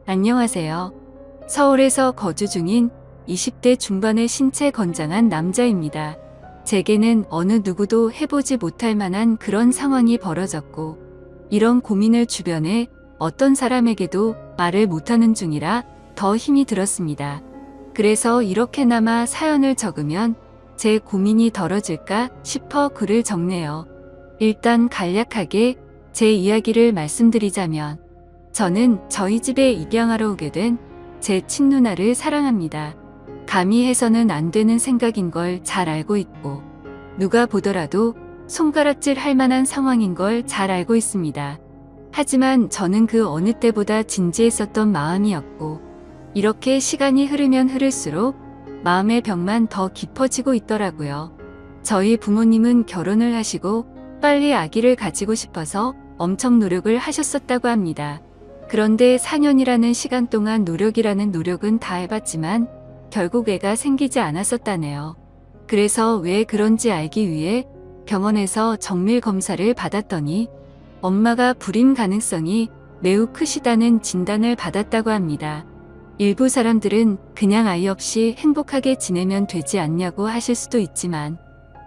안녕하세요. 서울에서 거주 중인 20대 중반의 신체 건장한 남자입니다. 제게는 어느 누구도 해보지 못할 만한 그런 상황이 벌어졌고, 이런 고민을 주변에 어떤 사람에게도 말을 못하는 중이라 더 힘이 들었습니다. 그래서 이렇게나마 사연을 적으면 제 고민이 덜어질까 싶어 글을 적네요. 일단 간략하게 제 이야기를 말씀드리자면, 저는 저희 집에 입양하러 오게 된 제 친누나를 사랑합니다. 감히 해서는 안 되는 생각인 걸 잘 알고 있고, 누가 보더라도 손가락질 할 만한 상황인 걸 잘 알고 있습니다. 하지만 저는 그 어느 때보다 진지했었던 마음이었고, 이렇게 시간이 흐르면 흐를수록 마음의 벽만 더 깊어지고 있더라고요. 저희 부모님은 결혼을 하시고 빨리 아기를 가지고 싶어서 엄청 노력을 하셨었다고 합니다. 그런데 4년이라는 시간 동안 노력이라는 노력은 다 해봤지만 결국 애가 생기지 않았었다네요. 그래서 왜 그런지 알기 위해 병원에서 정밀 검사를 받았더니 엄마가 불임 가능성이 매우 크시다는 진단을 받았다고 합니다. 일부 사람들은 그냥 아이 없이 행복하게 지내면 되지 않냐고 하실 수도 있지만,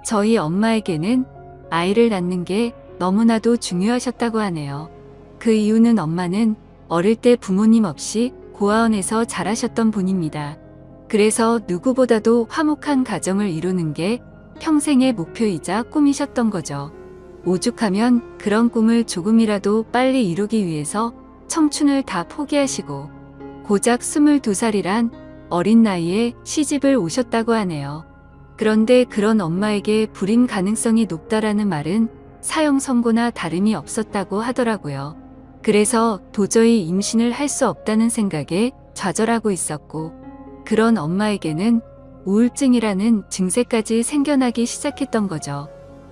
저희 엄마에게는 아이를 낳는 게 너무나도 중요하셨다고 하네요. 그 이유는 엄마는 어릴 때 부모님 없이 고아원에서 자라셨던 분입니다. 그래서 누구보다도 화목한 가정을 이루는 게 평생의 목표이자 꿈이셨던 거죠. 오죽하면 그런 꿈을 조금이라도 빨리 이루기 위해서 청춘을 다 포기하시고 고작 22살이란 어린 나이에 시집을 오셨다고 하네요. 그런데 그런 엄마에게 불임 가능성이 높다라는 말은 사형 선고나 다름이 없었다고 하더라고요. 그래서 도저히 임신을 할 수 없다는 생각에 좌절하고 있었고, 그런 엄마에게는 우울증이라는 증세까지 생겨나기 시작했던 거죠.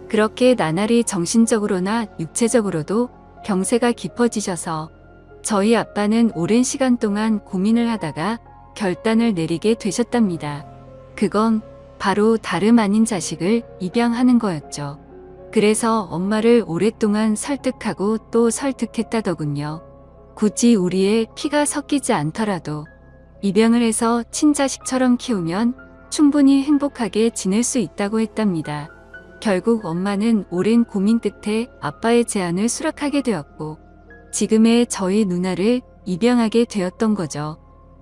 그렇게 나날이 정신적으로나 육체적으로도 병세가 깊어지셔서 저희 아빠는 오랜 시간 동안 고민을 하다가 결단을 내리게 되셨답니다. 그건 바로 다름 아닌 자식을 입양하는 거였죠. 그래서 엄마를 오랫동안 설득하고 또 설득했다더군요. 굳이 우리의 피가 섞이지 않더라도 입양을 해서 친자식처럼 키우면 충분히 행복하게 지낼 수 있다고 했답니다. 결국 엄마는 오랜 고민 끝에 아빠의 제안을 수락하게 되었고, 지금의 저희 누나를 입양하게 되었던 거죠.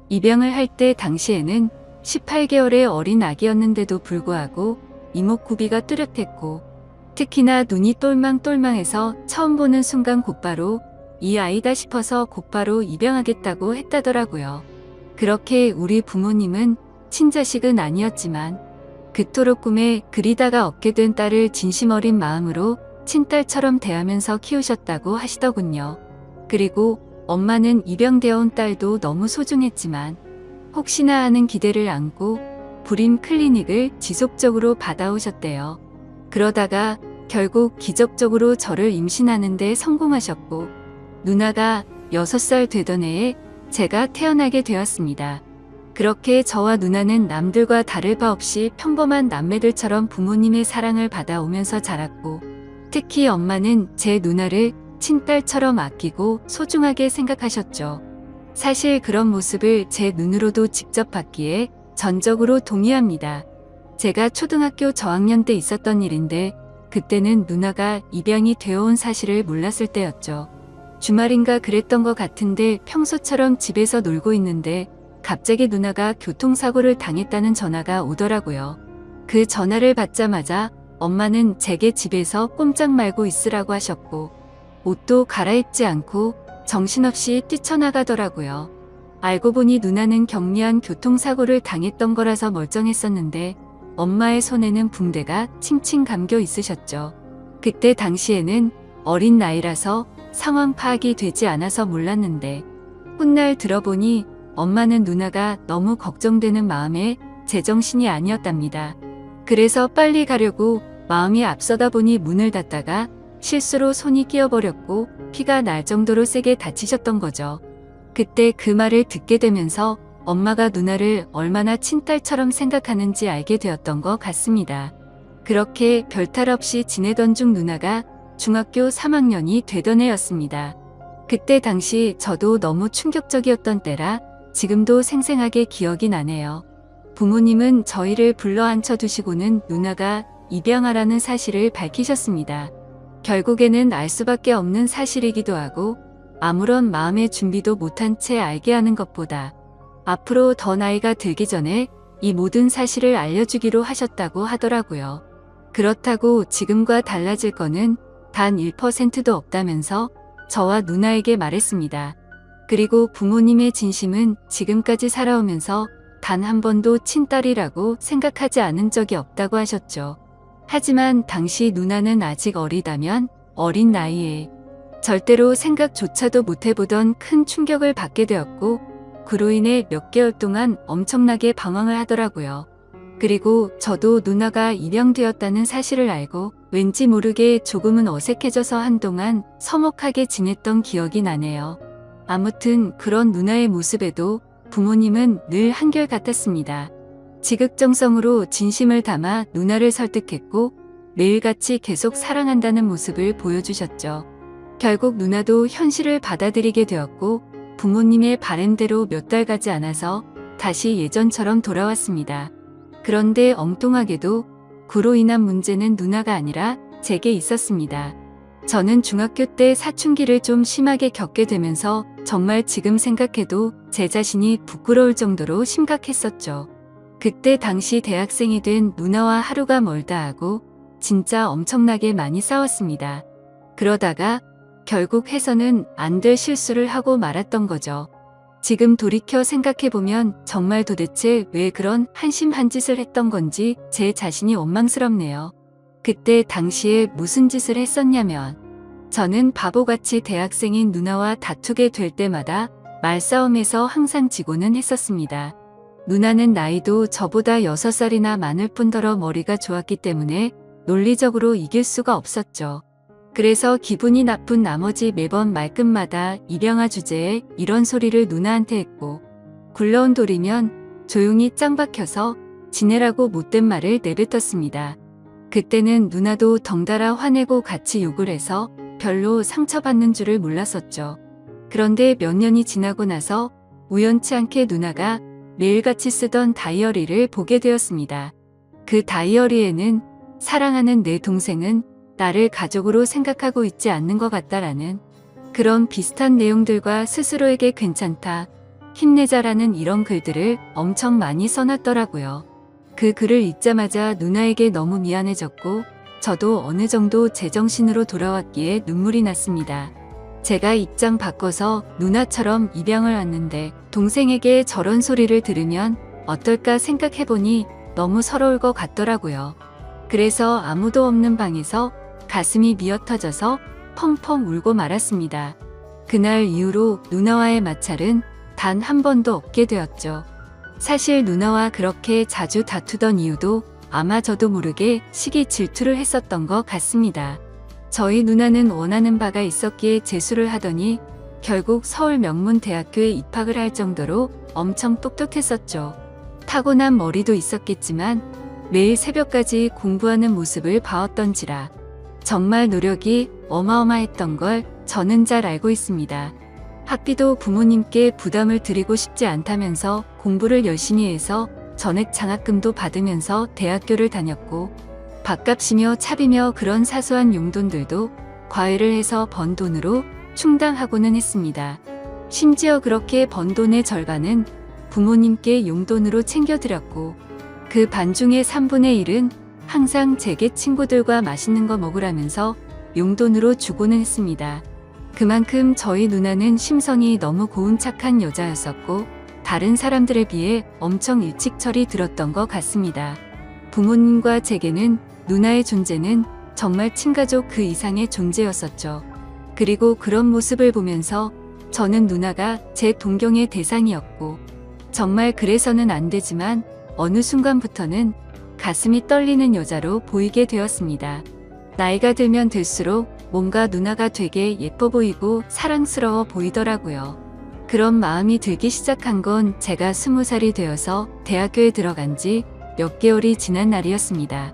입양을 할 때 당시에는 18개월의 어린 아기였는데도 불구하고 이목구비가 뚜렷했고, 특히나 눈이 똘망똘망해서 처음 보는 순간 곧바로 이 아이다 싶어서 곧바로 입양하겠다고 했다더라고요. 그렇게 우리 부모님은 친자식은 아니었지만 그토록 꿈에 그리다가 얻게 된 딸을 진심 어린 마음으로 친딸처럼 대하면서 키우셨다고 하시더군요. 그리고 엄마는 입양되어 온 딸도 너무 소중했지만 혹시나 하는 기대를 안고 불임 클리닉을 지속적으로 받아오셨대요. 그러다가 결국 기적적으로 저를 임신하는 데 성공하셨고, 누나가 6살 되던 해에 제가 태어나게 되었습니다. 그렇게 저와 누나는 남들과 다를 바 없이 평범한 남매들처럼 부모님의 사랑을 받아오면서 자랐고, 특히 엄마는 제 누나를 친딸처럼 아끼고 소중하게 생각하셨죠. 사실 그런 모습을 제 눈으로도 직접 봤기에 전적으로 동의합니다. 제가 초등학교 저학년 때 있었던 일인데, 그때는 누나가 입양이 되어온 사실을 몰랐을 때였죠. 주말인가 그랬던 것 같은데 평소처럼 집에서 놀고 있는데 갑자기 누나가 교통사고를 당했다는 전화가 오더라고요. 그 전화를 받자마자 엄마는 제게 집에서 꼼짝 말고 있으라고 하셨고, 옷도 갈아입지 않고 정신없이 뛰쳐나가더라고요. 알고 보니 누나는 경미한 교통사고를 당했던 거라서 멀쩡했었는데 엄마의 손에는 붕대가 칭칭 감겨 있으셨죠. 그때 당시에는 어린 나이라서 상황 파악이 되지 않아서 몰랐는데, 훗날 들어보니 엄마는 누나가 너무 걱정되는 마음에 제정신이 아니었답니다. 그래서 빨리 가려고 마음이 앞서다 보니 문을 닫다가 실수로 손이 끼어버렸고 피가 날 정도로 세게 다치셨던 거죠. 그때 그 말을 듣게 되면서 엄마가 누나를 얼마나 친딸처럼 생각하는지 알게 되었던 것 같습니다. 그렇게 별탈 없이 지내던 중 누나가 중학교 3학년이 되던 해였습니다. 그때 당시 저도 너무 충격적이었던 때라 지금도 생생하게 기억이 나네요. 부모님은 저희를 불러 앉혀두시고는 누나가 입양하라는 사실을 밝히셨습니다. 결국에는 알 수밖에 없는 사실이기도 하고 아무런 마음의 준비도 못한 채 알게 하는 것보다 앞으로 더 나이가 들기 전에 이 모든 사실을 알려주기로 하셨다고 하더라고요. 그렇다고 지금과 달라질 거는 단 1%도 없다면서 저와 누나에게 말했습니다. 그리고 부모님의 진심은 지금까지 살아오면서 단 한 번도 친딸이라고 생각하지 않은 적이 없다고 하셨죠. 하지만 당시 누나는 아직 어리다면 어린 나이에 절대로 생각조차도 못해보던 큰 충격을 받게 되었고 그로 인해 몇 개월 동안 엄청나게 방황을 하더라고요. 그리고 저도 누나가 입양되었다는 사실을 알고 왠지 모르게 조금은 어색해져서 한동안 서먹하게 지냈던 기억이 나네요. 아무튼 그런 누나의 모습에도 부모님은 늘 한결같았습니다. 지극정성으로 진심을 담아 누나를 설득했고 매일같이 계속 사랑한다는 모습을 보여주셨죠. 결국 누나도 현실을 받아들이게 되었고 부모님의 바램대로 몇 달 가지 않아서 다시 예전처럼 돌아왔습니다. 그런데 엉뚱하게도 그로 인한 문제는 누나가 아니라 제게 있었습니다. 저는 중학교 때 사춘기를 좀 심하게 겪게 되면서 정말 지금 생각해도 제 자신이 부끄러울 정도로 심각했었죠. 그때 당시 대학생이 된 누나와 하루가 멀다 하고 진짜 엄청나게 많이 싸웠습니다. 그러다가 결국 해서는 안 될 실수를 하고 말았던 거죠. 지금 돌이켜 생각해보면 정말 도대체 왜 그런 한심한 짓을 했던 건지 제 자신이 원망스럽네요. 그때 당시에 무슨 짓을 했었냐면 저는 바보같이 대학생인 누나와 다투게 될 때마다 말싸움에서 항상 지고는 했었습니다. 누나는 나이도 저보다 6살이나 많을 뿐더러 머리가 좋았기 때문에 논리적으로 이길 수가 없었죠. 그래서 기분이 나쁜 나머지 매번 말끝마다 입양아 주제에 이런 소리를 누나한테 했고 굴러온 돌이면 조용히 짱 박혀서 지내라고 못된 말을 내뱉었습니다. 그때는 누나도 덩달아 화내고 같이 욕을 해서 별로 상처받는 줄을 몰랐었죠. 그런데 몇 년이 지나고 나서 우연치 않게 누나가 매일같이 쓰던 다이어리를 보게 되었습니다. 그 다이어리에는 사랑하는 내 동생은 나를 가족으로 생각하고 있지 않는 것 같다라는 그런 비슷한 내용들과 스스로에게 괜찮다, 힘내자라는 이런 글들을 엄청 많이 써놨더라고요. 그 글을 읽자마자 누나에게 너무 미안해졌고 저도 어느 정도 제정신으로 돌아왔기에 눈물이 났습니다. 제가 입장 바꿔서 누나처럼 입양을 왔는데 동생에게 저런 소리를 들으면 어떨까 생각해보니 너무 서러울 것 같더라고요. 그래서 아무도 없는 방에서 가슴이 미어터져서 펑펑 울고 말았습니다. 그날 이후로 누나와의 마찰은 단 한 번도 없게 되었죠. 사실 누나와 그렇게 자주 다투던 이유도 아마 저도 모르게 시기 질투를 했었던 것 같습니다. 저희 누나는 원하는 바가 있었기에 재수를 하더니 결국 서울 명문대학교에 입학을 할 정도로 엄청 똑똑했었죠. 타고난 머리도 있었겠지만 매일 새벽까지 공부하는 모습을 봐왔던지라 정말 노력이 어마어마했던 걸 저는 잘 알고 있습니다. 학비도 부모님께 부담을 드리고 싶지 않다면서 공부를 열심히 해서 전액 장학금도 받으면서 대학교를 다녔고 밥값이며 차비며 그런 사소한 용돈들도 과외를 해서 번 돈으로 충당하고는 했습니다. 심지어 그렇게 번 돈의 절반은 부모님께 용돈으로 챙겨드렸고 그 반중의 3분의 1은 항상 제게 친구들과 맛있는 거 먹으라면서 용돈으로 주고는 했습니다. 그만큼 저희 누나는 심성이 너무 고운 착한 여자였었고 다른 사람들에 비해 엄청 일찍 철이 들었던 것 같습니다. 부모님과 제게는 누나의 존재는 정말 친가족 그 이상의 존재였었죠. 그리고 그런 모습을 보면서 저는 누나가 제 동경의 대상이었고 정말 그래서는 안 되지만 어느 순간부터는 가슴이 떨리는 여자로 보이게 되었습니다. 나이가 들면 들수록 뭔가 누나가 되게 예뻐 보이고 사랑스러워 보이더라고요. 그런 마음이 들기 시작한 건 제가 20살이 되어서 대학교에 들어간 지 몇 개월이 지난 날이었습니다.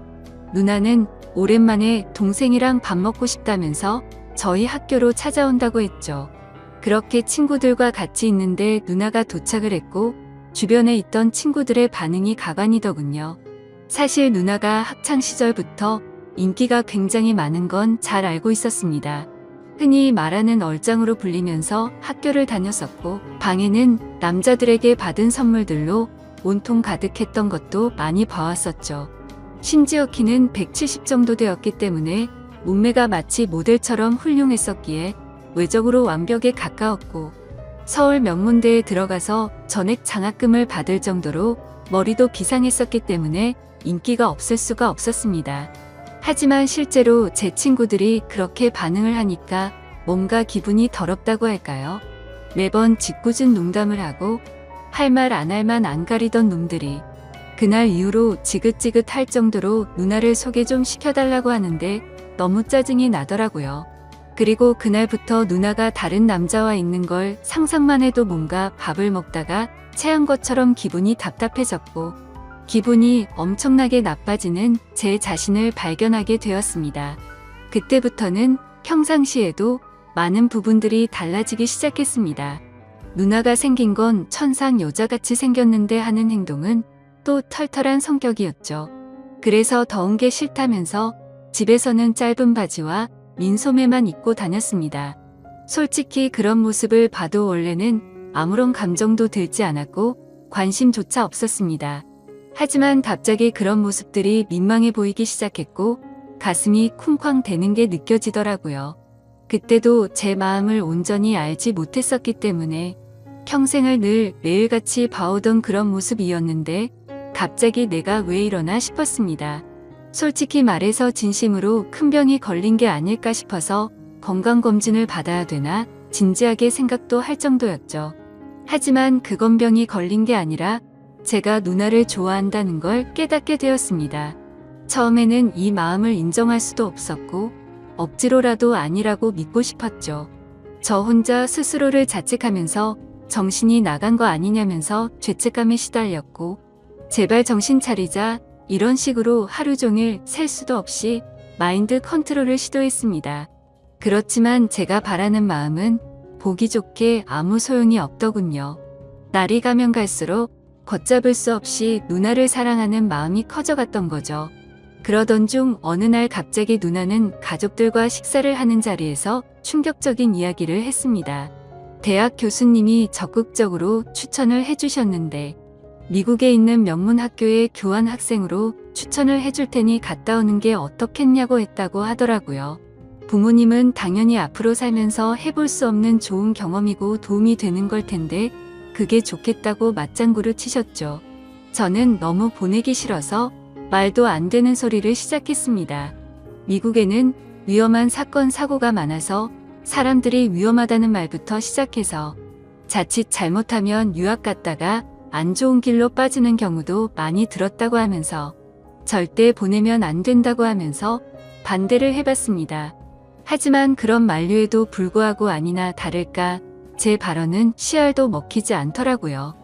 누나는 오랜만에 동생이랑 밥 먹고 싶다면서 저희 학교로 찾아온다고 했죠. 그렇게 친구들과 같이 있는데 누나가 도착을 했고 주변에 있던 친구들의 반응이 가관이더군요. 사실 누나가 학창 시절부터 인기가 굉장히 많은 건 잘 알고 있었습니다. 흔히 말하는 얼짱으로 불리면서 학교를 다녔었고 방에는 남자들에게 받은 선물들로 온통 가득했던 것도 많이 봐왔었죠. 심지어 키는 170 정도 되었기 때문에 몸매가 마치 모델처럼 훌륭했었기에 외적으로 완벽에 가까웠고 서울 명문대에 들어가서 전액 장학금을 받을 정도로 머리도 비상했었기 때문에 인기가 없을 수가 없었습니다. 하지만 실제로 제 친구들이 그렇게 반응을 하니까 뭔가 기분이 더럽다고 할까요? 매번 짓궂은 농담을 하고 할 말 안 할 만 안 가리던 놈들이 그날 이후로 지긋지긋할 정도로 누나를 소개 좀 시켜달라고 하는데 너무 짜증이 나더라고요. 그리고 그날부터 누나가 다른 남자와 있는 걸 상상만 해도 뭔가 밥을 먹다가 체한 것처럼 기분이 답답해졌고 기분이 엄청나게 나빠지는 제 자신을 발견하게 되었습니다. 그때부터는 평상시에도 많은 부분들이 달라지기 시작했습니다. 누나가 생긴 건 천상 여자같이 생겼는데 하는 행동은 또 털털한 성격이었죠. 그래서 더운 게 싫다면서 집에서는 짧은 바지와 민소매만 입고 다녔습니다. 솔직히 그런 모습을 봐도 원래는 아무런 감정도 들지 않았고 관심조차 없었습니다. 하지만 갑자기 그런 모습들이 민망해 보이기 시작했고 가슴이 쿵쾅 대는 게 느껴지더라고요. 그때도 제 마음을 온전히 알지 못했었기 때문에 평생을 늘 매일같이 봐오던 그런 모습이었는데 갑자기 내가 왜 이러나 싶었습니다. 솔직히 말해서 진심으로 큰 병이 걸린 게 아닐까 싶어서 건강검진을 받아야 되나 진지하게 생각도 할 정도였죠. 하지만 그건 병이 걸린 게 아니라 제가 누나를 좋아한다는 걸 깨닫게 되었습니다. 처음에는 이 마음을 인정할 수도 없었고 억지로라도 아니라고 믿고 싶었죠. 저 혼자 스스로를 자책하면서 정신이 나간 거 아니냐면서 죄책감에 시달렸고 제발 정신 차리자 이런 식으로 하루 종일 셀 수도 없이 마인드 컨트롤을 시도했습니다. 그렇지만 제가 바라는 마음은 보기 좋게 아무 소용이 없더군요. 날이 가면 갈수록 걷잡을 수 없이 누나를 사랑하는 마음이 커져갔던 거죠. 그러던 중 어느 날 갑자기 누나는 가족들과 식사를 하는 자리에서 충격적인 이야기를 했습니다. 대학 교수님이 적극적으로 추천을 해주셨는데 미국에 있는 명문 학교의 교환 학생으로 추천을 해줄 테니 갔다 오는 게 어떻겠냐고 했다고 하더라고요. 부모님은 당연히 앞으로 살면서 해볼 수 없는 좋은 경험이고 도움이 되는 걸 텐데 그게 좋겠다고 맞장구를 치셨죠. 저는 너무 보내기 싫어서 말도 안 되는 소리를 시작했습니다. 미국에는 위험한 사건 사고가 많아서 사람들이 위험하다는 말부터 시작해서 자칫 잘못하면 유학 갔다가 안 좋은 길로 빠지는 경우도 많이 들었다고 하면서 절대 보내면 안 된다고 하면서 반대를 해봤습니다. 하지만 그런 만류에도 불구하고 아니나 다를까 제 발언은 씨알도 먹히지 않더라고요.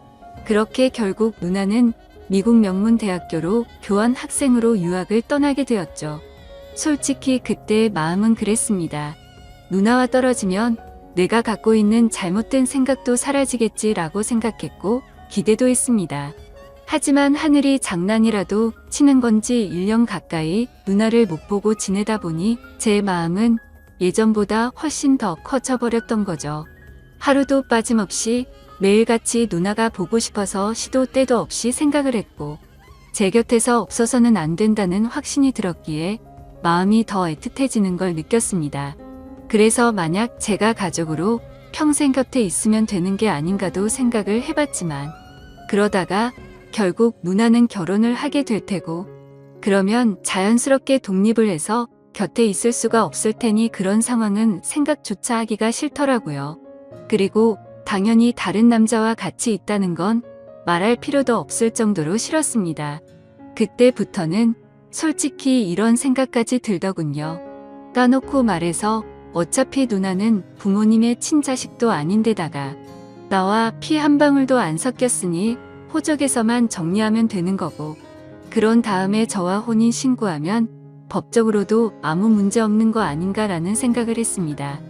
그렇게 결국 누나는 미국 명문 대학교로 교환 학생으로 유학을 떠나게 되었죠. 솔직히 그때의 마음은 그랬습니다. 누나와 떨어지면 내가 갖고 있는 잘못된 생각도 사라지겠지라고 생각했고 기대도 했습니다. 하지만 하늘이 장난이라도 치는 건지 1년 가까이 누나를 못 보고 지내다 보니 제 마음은 예전보다 훨씬 더 커져버렸던 거죠. 하루도 빠짐없이 매일같이 누나가 보고 싶어서 시도 때도 없이 생각을 했고 제 곁에서 없어서는 안 된다는 확신이 들었기에 마음이 더 애틋해지는 걸 느꼈습니다. 그래서 만약 제가 가족으로 평생 곁에 있으면 되는 게 아닌가도 생각을 해봤지만 그러다가 결국 누나는 결혼을 하게 될 테고 그러면 자연스럽게 독립을 해서 곁에 있을 수가 없을 테니 그런 상황은 생각조차 하기가 싫더라고요. 그리고 당연히 다른 남자와 같이 있다는 건 말할 필요도 없을 정도로 싫었습니다. 그때부터는 솔직히 이런 생각까지 들더군요. 까놓고 말해서 어차피 누나는 부모님의 친자식도 아닌데다가 나와 피 한 방울도 안 섞였으니 호적에서만 정리하면 되는 거고 그런 다음에 저와 혼인 신고하면 법적으로도 아무 문제 없는 거 아닌가라는 생각을 했습니다.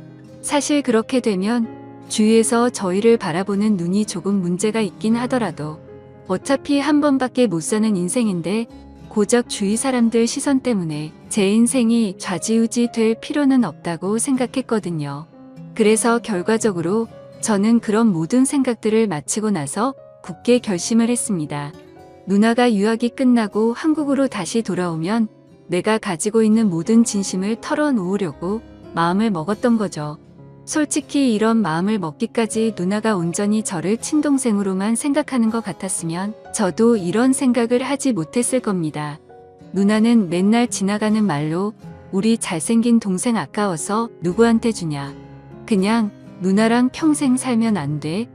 사실 그렇게 되면 주위에서 저희를 바라보는 눈이 조금 문제가 있긴 하더라도 어차피 한 번밖에 못 사는 인생인데 고작 주위 사람들 시선 때문에 제 인생이 좌지우지 될 필요는 없다고 생각했거든요. 그래서 결과적으로 저는 그런 모든 생각들을 마치고 나서 굳게 결심을 했습니다. 누나가 유학이 끝나고 한국으로 다시 돌아오면 내가 가지고 있는 모든 진심을 털어놓으려고 마음을 먹었던 거죠. 솔직히 이런 마음을 먹기까지 누나가 온전히 저를 친동생으로만 생각하는 것 같았으면 저도 이런 생각을 하지 못했을 겁니다. 누나는 맨날 지나가는 말로 우리 잘생긴 동생 아까워서 누구한테 주냐. 그냥 누나랑 평생 살면 안 돼.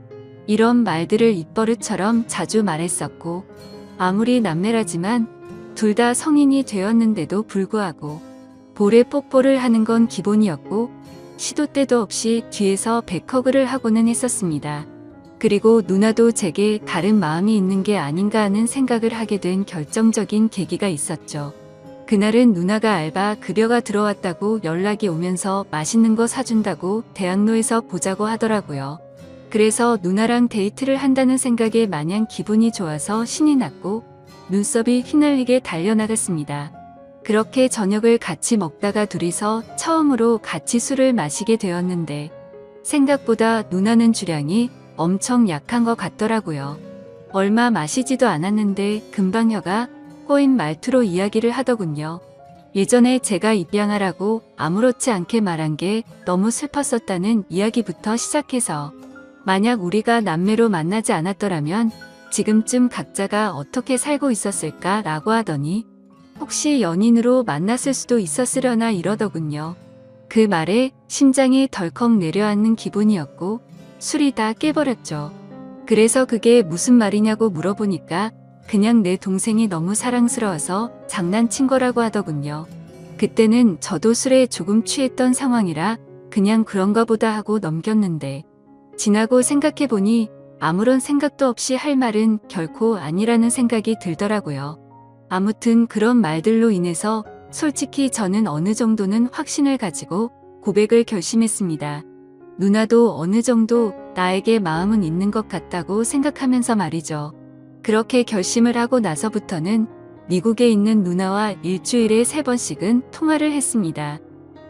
이런 말들을 입버릇처럼 자주 말했었고 아무리 남매라지만 둘 다 성인이 되었는데도 불구하고 볼에 뽀뽀를 하는 건 기본이었고 시도 때도 없이 뒤에서 백허그를 하고는 했었습니다. 그리고 누나도 제게 다른 마음이 있는 게 아닌가 하는 생각을 하게 된 결정적인 계기가 있었죠. 그날은 누나가 알바 급여가 들어왔다고 연락이 오면서 맛있는 거 사준다고 대학로에서 보자고 하더라고요. 그래서 누나랑 데이트를 한다는 생각에 마냥 기분이 좋아서 신이 났고 눈썹이 휘날리게 달려나갔습니다. 그렇게 저녁을 같이 먹다가 둘이서 처음으로 같이 술을 마시게 되었는데 생각보다 누나는 주량이 엄청 약한 것 같더라고요. 얼마 마시지도 않았는데 금방 혀가 꼬인 말투로 이야기를 하더군요. 예전에 제가 입양하라고 아무렇지 않게 말한 게 너무 슬펐었다는 이야기부터 시작해서 만약 우리가 남매로 만나지 않았더라면 지금쯤 각자가 어떻게 살고 있었을까 라고 하더니 혹시 연인으로 만났을 수도 있었으려나 이러더군요. 그 말에 심장이 덜컥 내려앉는 기분이었고 술이 다 깨버렸죠. 그래서 그게 무슨 말이냐고 물어보니까 그냥 내 동생이 너무 사랑스러워서 장난친 거라고 하더군요. 그때는 저도 술에 조금 취했던 상황이라 그냥 그런가 보다 하고 넘겼는데 지나고 생각해보니 아무런 생각도 없이 할 말은 결코 아니라는 생각이 들더라고요. 아무튼 그런 말들로 인해서 솔직히 저는 어느 정도는 확신을 가지고 고백을 결심했습니다. 누나도 어느 정도 나에게 마음은 있는 것 같다고 생각하면서 말이죠. 그렇게 결심을 하고 나서부터는 미국에 있는 누나와 일주일에 3번씩은 통화를 했습니다.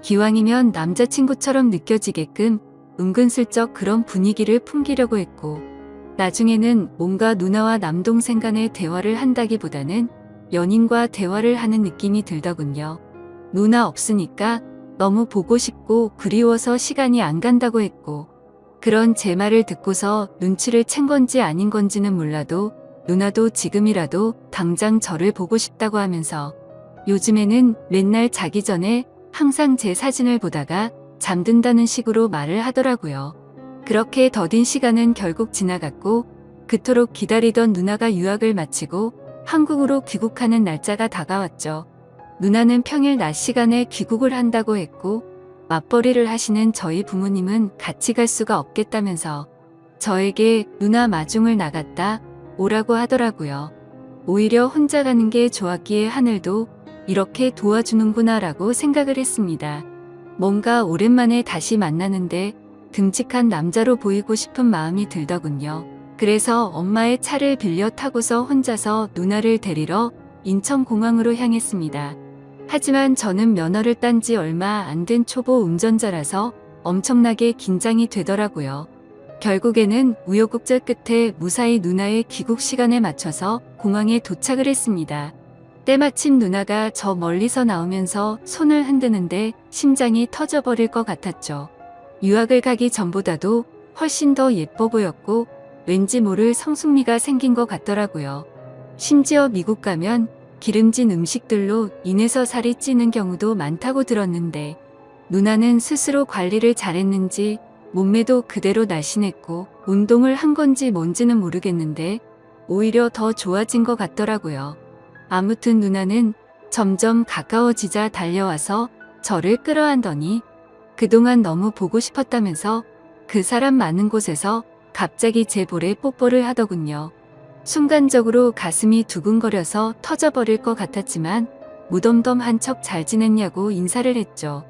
기왕이면 남자친구처럼 느껴지게끔 은근슬쩍 그런 분위기를 풍기려고 했고 나중에는 뭔가 누나와 남동생 간의 대화를 한다기보다는 연인과 대화를 하는 느낌이 들더군요. 누나 없으니까 너무 보고 싶고 그리워서 시간이 안 간다고 했고 그런 제 말을 듣고서 눈치를 챈 건지 아닌 건지는 몰라도 누나도 지금이라도 당장 저를 보고 싶다고 하면서 요즘에는 맨날 자기 전에 항상 제 사진을 보다가 잠든다는 식으로 말을 하더라고요. 그렇게 더딘 시간은 결국 지나갔고 그토록 기다리던 누나가 유학을 마치고 한국으로 귀국하는 날짜가 다가왔죠. 누나는 평일 낮 시간에 귀국을 한다고 했고 맞벌이를 하시는 저희 부모님은 같이 갈 수가 없겠다면서 저에게 누나 마중을 나갔다 오라고 하더라고요. 오히려 혼자 가는 게 좋았기에 하늘도 이렇게 도와주는구나 라고 생각을 했습니다. 뭔가 오랜만에 다시 만나는데 듬직한 남자로 보이고 싶은 마음이 들더군요. 그래서 엄마의 차를 빌려 타고서 혼자서 누나를 데리러 인천공항으로 향했습니다. 하지만 저는 면허를 딴 지 얼마 안 된 초보 운전자라서 엄청나게 긴장이 되더라고요. 결국에는 우여곡절 끝에 무사히 누나의 귀국 시간에 맞춰서 공항에 도착을 했습니다. 때마침 누나가 저 멀리서 나오면서 손을 흔드는데 심장이 터져버릴 것 같았죠. 유학을 가기 전보다도 훨씬 더 예뻐 보였고 왠지 모를 성숙미가 생긴 것 같더라고요. 심지어 미국 가면 기름진 음식들로 인해서 살이 찌는 경우도 많다고 들었는데 누나는 스스로 관리를 잘했는지 몸매도 그대로 날씬했고 운동을 한 건지 뭔지는 모르겠는데 오히려 더 좋아진 것 같더라고요. 아무튼 누나는 점점 가까워지자 달려와서 저를 끌어안더니 그동안 너무 보고 싶었다면서 그 사람 많은 곳에서 갑자기 제 볼에 뽀뽀를 하더군요. 순간적으로 가슴이 두근거려서 터져버릴 것 같았지만 무덤덤한 척 잘 지냈냐고 인사를 했죠.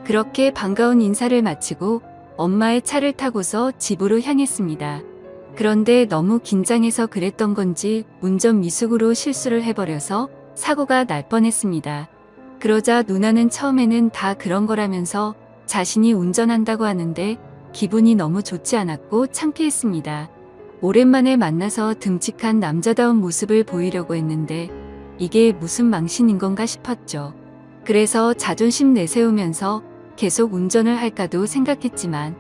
그렇게 반가운 인사를 마치고 엄마의 차를 타고서 집으로 향했습니다. 그런데 너무 긴장해서 그랬던 건지 운전 미숙으로 실수를 해버려서 사고가 날 뻔했습니다. 그러자 누나는 처음에는 다 그런 거라면서 자신이 운전한다고 하는데 기분이 너무 좋지 않았고 창피했습니다. 오랜만에 만나서 듬직한 남자다운 모습을 보이려고 했는데 이게 무슨 망신인 건가 싶었죠. 그래서 자존심 내세우면서 계속 운전을 할까도 생각했지만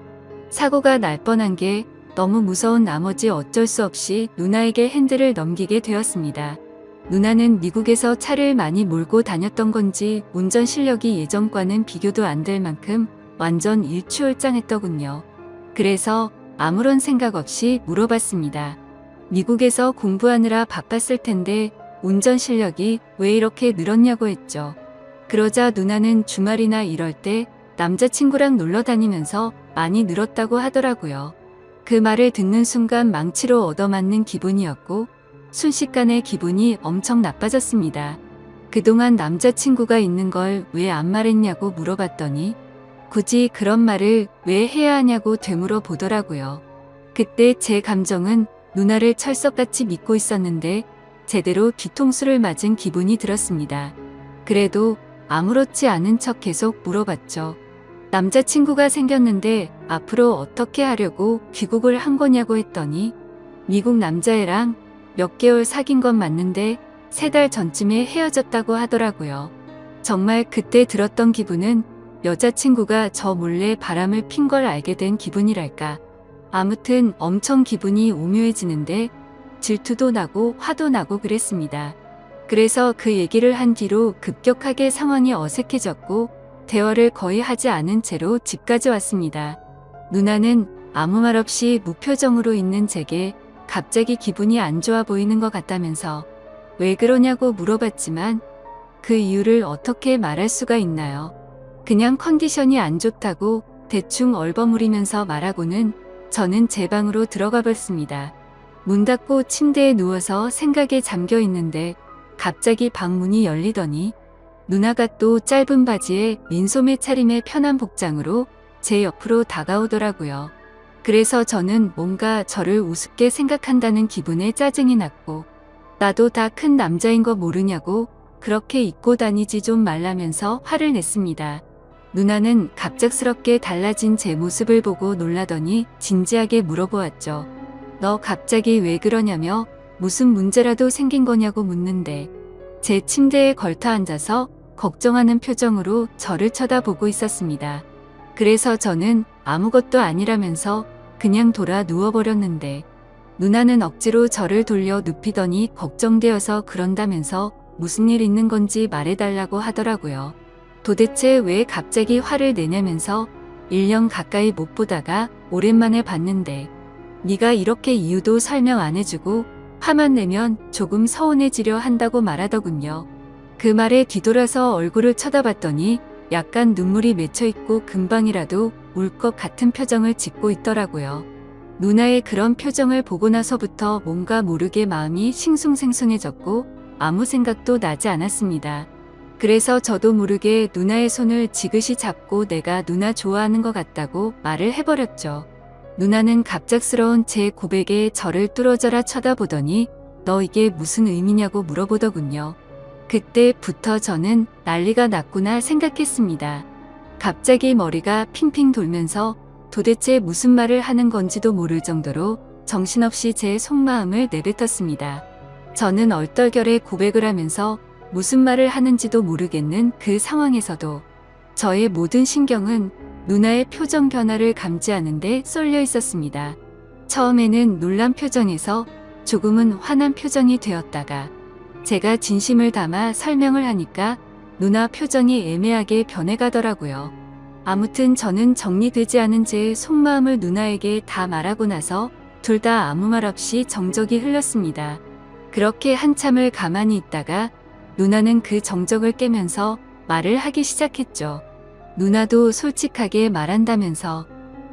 사고가 날 뻔한 게 너무 무서운 나머지 어쩔 수 없이 누나에게 핸들을 넘기게 되었습니다. 누나는 미국에서 차를 많이 몰고 다녔던 건지 운전 실력이 예전과는 비교도 안 될 만큼 완전 일취월장했더군요. 그래서 아무런 생각 없이 물어봤습니다. 미국에서 공부하느라 바빴을 텐데 운전 실력이 왜 이렇게 늘었냐고 했죠. 그러자 누나는 주말이나 이럴 때 남자친구랑 놀러 다니면서 많이 늘었다고 하더라고요. 그 말을 듣는 순간 망치로 얻어맞는 기분이었고 순식간에 기분이 엄청 나빠졌습니다. 그동안 남자친구가 있는 걸 왜 안 말했냐고 물어봤더니 굳이 그런 말을 왜 해야 하냐고 되물어 보더라고요. 그때 제 감정은 누나를 철석같이 믿고 있었는데 제대로 뒤통수를 맞은 기분이 들었습니다. 그래도 아무렇지 않은 척 계속 물어봤죠. 남자친구가 생겼는데 앞으로 어떻게 하려고 귀국을 한 거냐고 했더니 미국 남자애랑 몇 개월 사귄 건 맞는데 3달 전쯤에 헤어졌다고 하더라고요. 정말 그때 들었던 기분은 여자친구가 저 몰래 바람을 핀 걸 알게 된 기분이랄까. 아무튼 엄청 기분이 오묘해지는데 질투도 나고 화도 나고 그랬습니다. 그래서 그 얘기를 한 뒤로 급격하게 상황이 어색해졌고 대화를 거의 하지 않은 채로 집까지 왔습니다. 누나는 아무 말 없이 무표정으로 있는 제게 갑자기 기분이 안 좋아 보이는 것 같다면서 왜 그러냐고 물어봤지만 그 이유를 어떻게 말할 수가 있나요? 그냥 컨디션이 안 좋다고 대충 얼버무리면서 말하고는 저는 제 방으로 들어가 봤습니다. 문 닫고 침대에 누워서 생각에 잠겨 있는데 갑자기 방 문이 열리더니 누나가 또 짧은 바지에 민소매 차림의 편한 복장으로 제 옆으로 다가오더라고요. 그래서 저는 뭔가 저를 우습게 생각한다는 기분에 짜증이 났고 나도 다 큰 남자인 거 모르냐고 그렇게 입고 다니지 좀 말라면서 화를 냈습니다. 누나는 갑작스럽게 달라진 제 모습을 보고 놀라더니 진지하게 물어보았죠. 너 갑자기 왜 그러냐며 무슨 문제라도 생긴 거냐고 묻는데 제 침대에 걸터 앉아서 걱정하는 표정으로 저를 쳐다보고 있었습니다. 그래서 저는 아무것도 아니라면서 그냥 돌아 누워버렸는데 누나는 억지로 저를 돌려 눕히더니 걱정되어서 그런다면서 무슨 일 있는 건지 말해달라고 하더라고요. 도대체 왜 갑자기 화를 내냐면서 1년 가까이 못 보다가 오랜만에 봤는데 네가 이렇게 이유도 설명 안 해주고 화만 내면 조금 서운해지려 한다고 말하더군요. 그 말에 뒤돌아서 얼굴을 쳐다봤더니 약간 눈물이 맺혀있고 금방이라도 울 것 같은 표정을 짓고 있더라고요. 누나의 그런 표정을 보고 나서부터 뭔가 모르게 마음이 싱숭생숭해졌고 아무 생각도 나지 않았습니다. 그래서 저도 모르게 누나의 손을 지그시 잡고 내가 누나 좋아하는 것 같다고 말을 해버렸죠. 누나는 갑작스러운 제 고백에 저를 뚫어져라 쳐다보더니 너 이게 무슨 의미냐고 물어보더군요. 그때부터 저는 난리가 났구나 생각했습니다. 갑자기 머리가 핑핑 돌면서 도대체 무슨 말을 하는 건지도 모를 정도로 정신없이 제 속마음을 내뱉었습니다. 저는 얼떨결에 고백을 하면서 무슨 말을 하는지도 모르겠는 그 상황에서도 저의 모든 신경은 누나의 표정 변화를 감지하는 데 쏠려 있었습니다. 처음에는 놀란 표정에서 조금은 화난 표정이 되었다가 제가 진심을 담아 설명을 하니까 누나 표정이 애매하게 변해가더라고요. 아무튼 저는 정리되지 않은 제 속마음을 누나에게 다 말하고 나서 둘 다 아무 말 없이 정적이 흘렀습니다. 그렇게 한참을 가만히 있다가 누나는 그 정적을 깨면서 말을 하기 시작했죠. 누나도 솔직하게 말한다면서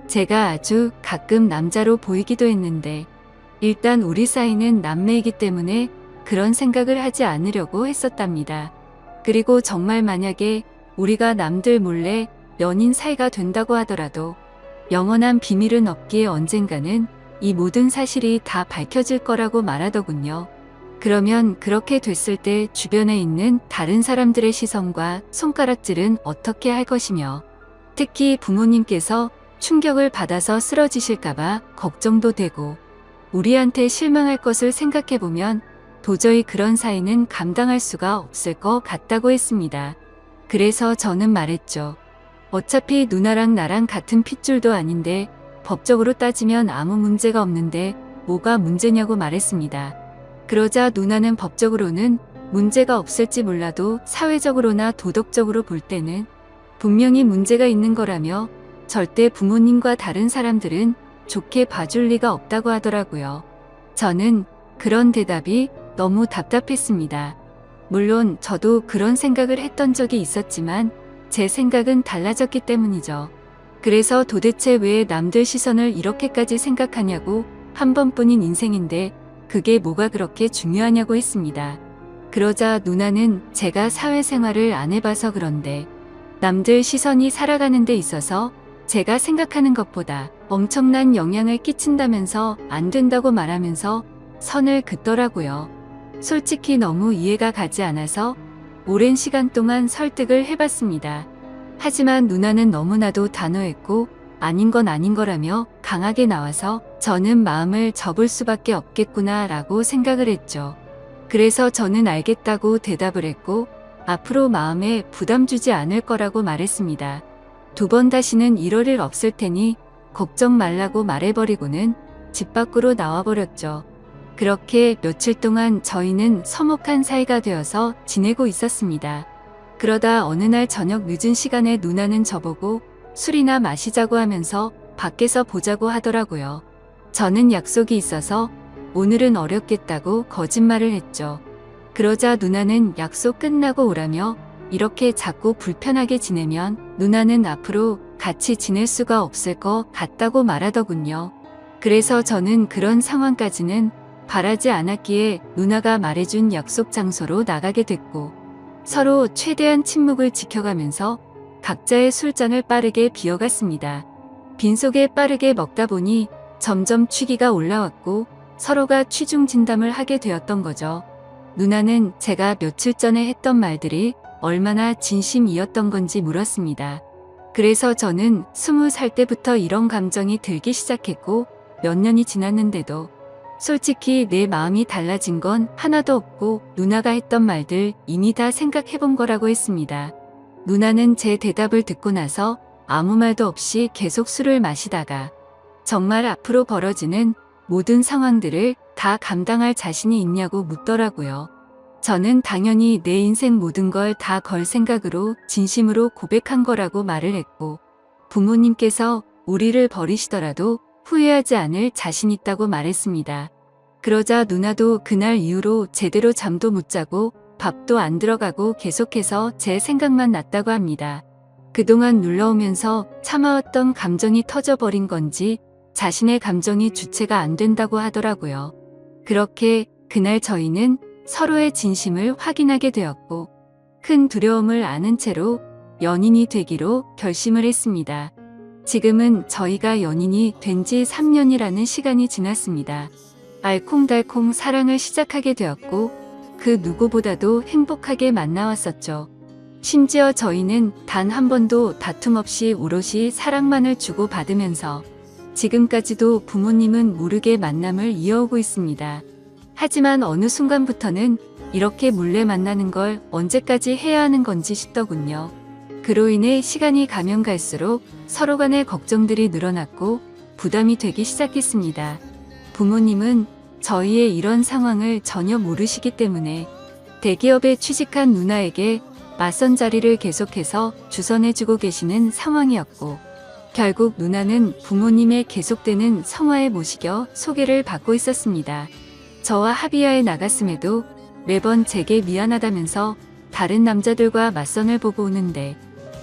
제가 아주 가끔 남자로 보이기도 했는데 일단 우리 사이는 남매이기 때문에 그런 생각을 하지 않으려고 했었답니다. 그리고 정말 만약에 우리가 남들 몰래 연인 사이가 된다고 하더라도 영원한 비밀은 없기에 언젠가는 이 모든 사실이 다 밝혀질 거라고 말하더군요. 그러면 그렇게 됐을 때 주변에 있는 다른 사람들의 시선과 손가락질은 어떻게 할 것이며, 특히 부모님께서 충격을 받아서 쓰러지실까봐 걱정도 되고, 우리한테 실망할 것을 생각해보면 도저히 그런 사이는 감당할 수가 없을 것 같다고 했습니다. 그래서 저는 말했죠. 어차피 누나랑 나랑 같은 핏줄도 아닌데 법적으로 따지면 아무 문제가 없는데 뭐가 문제냐고 말했습니다. 그러자 누나는 법적으로는 문제가 없을지 몰라도 사회적으로나 도덕적으로 볼 때는 분명히 문제가 있는 거라며 절대 부모님과 다른 사람들은 좋게 봐줄 리가 없다고 하더라고요. 저는 그런 대답이 너무 답답했습니다. 물론 저도 그런 생각을 했던 적이 있었지만 제 생각은 달라졌기 때문이죠. 그래서 도대체 왜 남들 시선을 이렇게까지 생각하냐고, 한 번뿐인 인생인데 그게 뭐가 그렇게 중요하냐고 했습니다. 그러자 누나는 제가 사회생활을 안 해봐서 그런데 남들 시선이 살아가는 데 있어서 제가 생각하는 것보다 엄청난 영향을 끼친다면서 안 된다고 말하면서 선을 긋더라고요. 솔직히 너무 이해가 가지 않아서 오랜 시간 동안 설득을 해봤습니다. 하지만 누나는 너무나도 단호했고 아닌 건 아닌 거라며 강하게 나와서 저는 마음을 접을 수밖에 없겠구나 라고 생각을 했죠. 그래서 저는 알겠다고 대답을 했고 앞으로 마음에 부담 주지 않을 거라고 말했습니다. 2번 다시는 이럴 일 없을 테니 걱정 말라고 말해버리고는 집 밖으로 나와버렸죠. 그렇게 며칠 동안 저희는 서먹한 사이가 되어서 지내고 있었습니다. 그러다 어느 날 저녁 늦은 시간에 누나는 저보고 술이나 마시자고 하면서 밖에서 보자고 하더라고요. 저는 약속이 있어서 오늘은 어렵겠다고 거짓말을 했죠. 그러자 누나는 약속 끝나고 오라며 이렇게 자꾸 불편하게 지내면 누나는 앞으로 같이 지낼 수가 없을 것 같다고 말하더군요. 그래서 저는 그런 상황까지는 바라지 않았기에 누나가 말해준 약속 장소로 나가게 됐고 서로 최대한 침묵을 지켜가면서 각자의 술잔을 빠르게 비워갔습니다. 빈속에 빠르게 먹다 보니 점점 취기가 올라왔고 서로가 취중 진담을 하게 되었던 거죠. 누나는 제가 며칠 전에 했던 말들이 얼마나 진심이었던 건지 물었습니다. 그래서 저는 20살 때부터 이런 감정이 들기 시작했고 몇 년이 지났는데도 솔직히 내 마음이 달라진 건 하나도 없고 누나가 했던 말들 이미 다 생각해본 거라고 했습니다. 누나는 제 대답을 듣고 나서 아무 말도 없이 계속 술을 마시다가 정말 앞으로 벌어지는 모든 상황들을 다 감당할 자신이 있냐고 묻더라고요. 저는 당연히 내 인생 모든 걸 다 걸 생각으로 진심으로 고백한 거라고 말을 했고 부모님께서 우리를 버리시더라도 후회하지 않을 자신 있다고 말했습니다. 그러자 누나도 그날 이후로 제대로 잠도 못 자고 밥도 안 들어가고 계속해서 제 생각만 났다고 합니다. 그동안 눌러오면서 참아왔던 감정이 터져버린 건지 자신의 감정이 주체가 안 된다고 하더라고요. 그렇게 그날 저희는 서로의 진심을 확인하게 되었고 큰 두려움을 안은 채로 연인이 되기로 결심을 했습니다. 지금은 저희가 연인이 된 지 3년이라는 시간이 지났습니다. 알콩달콩 사랑을 시작하게 되었고 그 누구보다도 행복하게 만나왔었죠. 심지어 저희는 단 한 번도 다툼 없이 오롯이 사랑만을 주고받으면서 지금까지도 부모님은 모르게 만남을 이어오고 있습니다. 하지만 어느 순간부터는 이렇게 몰래 만나는 걸 언제까지 해야 하는 건지 싶더군요. 그로 인해 시간이 가면 갈수록 서로 간의 걱정들이 늘어났고 부담이 되기 시작했습니다. 부모님은 저희의 이런 상황을 전혀 모르시기 때문에 대기업에 취직한 누나에게 맞선 자리를 계속해서 주선해주고 계시는 상황이었고 결국 누나는 부모님의 계속되는 성화에 모시겨 소개를 받고 있었습니다. 저와 합의하에 나갔음에도 매번 제게 미안하다면서 다른 남자들과 맞선을 보고 오는데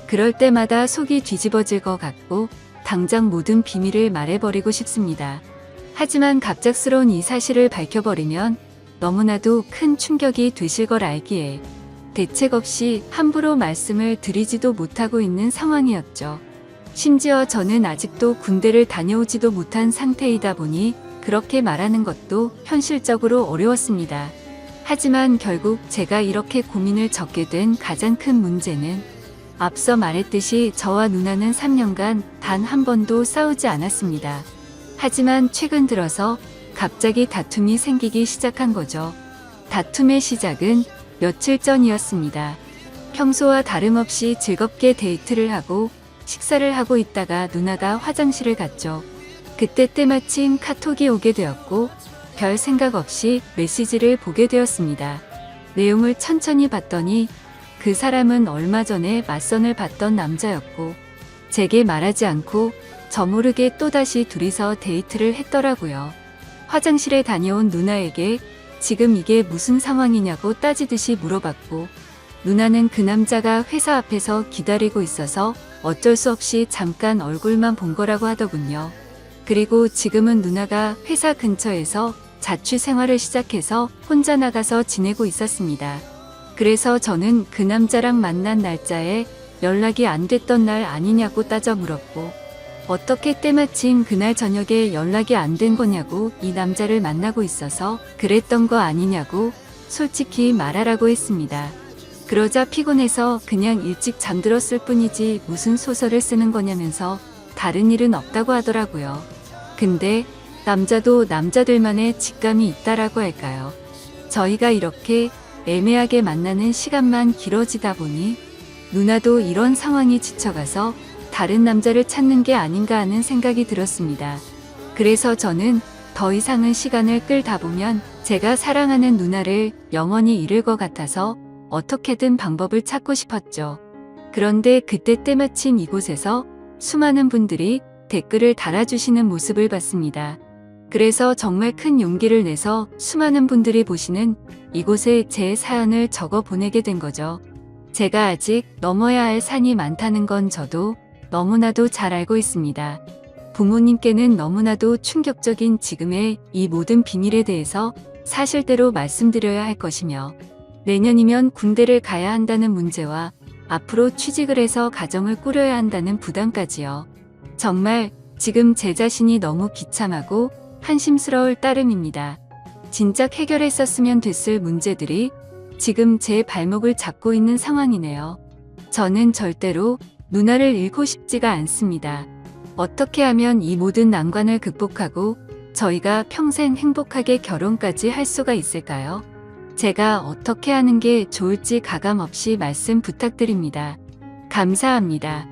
그럴 때마다 속이 뒤집어질 것 같고 당장 모든 비밀을 말해버리고 싶습니다. 하지만 갑작스러운 이 사실을 밝혀버리면 너무나도 큰 충격이 되실 걸 알기에 대책 없이 함부로 말씀을 드리지도 못하고 있는 상황이었죠. 심지어 저는 아직도 군대를 다녀오지도 못한 상태이다 보니 그렇게 말하는 것도 현실적으로 어려웠습니다. 하지만 결국 제가 이렇게 고민을 적게 된 가장 큰 문제는 앞서 말했듯이 저와 누나는 3년간 단 한 번도 싸우지 않았습니다. 하지만 최근 들어서 갑자기 다툼이 생기기 시작한 거죠. 다툼의 시작은 며칠 전이었습니다. 평소와 다름없이 즐겁게 데이트를 하고 식사를 하고 있다가 누나가 화장실을 갔죠. 그때 때마침 카톡이 오게 되었고 별 생각 없이 메시지를 보게 되었습니다. 내용을 천천히 봤더니 그 사람은 얼마 전에 맞선을 봤던 남자였고 제게 말하지 않고 저 모르게 또다시 둘이서 데이트를 했더라고요. 화장실에 다녀온 누나에게 지금 이게 무슨 상황이냐고 따지듯이 물어봤고 누나는 그 남자가 회사 앞에서 기다리고 있어서 어쩔 수 없이 잠깐 얼굴만 본 거라고 하더군요. 그리고 지금은 누나가 회사 근처에서 자취 생활을 시작해서 혼자 나가서 지내고 있었습니다. 그래서 저는 그 남자랑 만난 날짜에 연락이 안 됐던 날 아니냐고 따져 물었고 어떻게 때마침 그날 저녁에 연락이 안 된 거냐고 이 남자를 만나고 있어서 그랬던 거 아니냐고 솔직히 말하라고 했습니다. 그러자 피곤해서 그냥 일찍 잠들었을 뿐이지 무슨 소설을 쓰는 거냐면서 다른 일은 없다고 하더라고요. 근데 남자도 남자들만의 직감이 있다라고 할까요? 저희가 이렇게 애매하게 만나는 시간만 길어지다 보니 누나도 이런 상황이 지쳐가서 다른 남자를 찾는 게 아닌가 하는 생각이 들었습니다. 그래서 저는 더 이상은 시간을 끌다 보면 제가 사랑하는 누나를 영원히 잃을 것 같아서 어떻게든 방법을 찾고 싶었죠. 그런데 그때 때마침 이곳에서 수많은 분들이 댓글을 달아주시는 모습을 봤습니다. 그래서 정말 큰 용기를 내서 수많은 분들이 보시는 이곳에 제 사연을 적어 보내게 된 거죠. 제가 아직 넘어야 할 산이 많다는 건 저도 너무나도 잘 알고 있습니다. 부모님께는 너무나도 충격적인 지금의 이 모든 비밀에 대해서 사실대로 말씀드려야 할 것이며 내년이면 군대를 가야 한다는 문제와 앞으로 취직을 해서 가정을 꾸려야 한다는 부담까지요. 정말 지금 제 자신이 너무 비참하고 한심스러울 따름입니다. 진작 해결했었으면 됐을 문제들이 지금 제 발목을 잡고 있는 상황이네요. 저는 절대로 누나를 잃고 싶지가 않습니다. 어떻게 하면 이 모든 난관을 극복하고 저희가 평생 행복하게 결혼까지 할 수가 있을까요? 제가 어떻게 하는 게 좋을지 가감 없이 말씀 부탁드립니다. 감사합니다.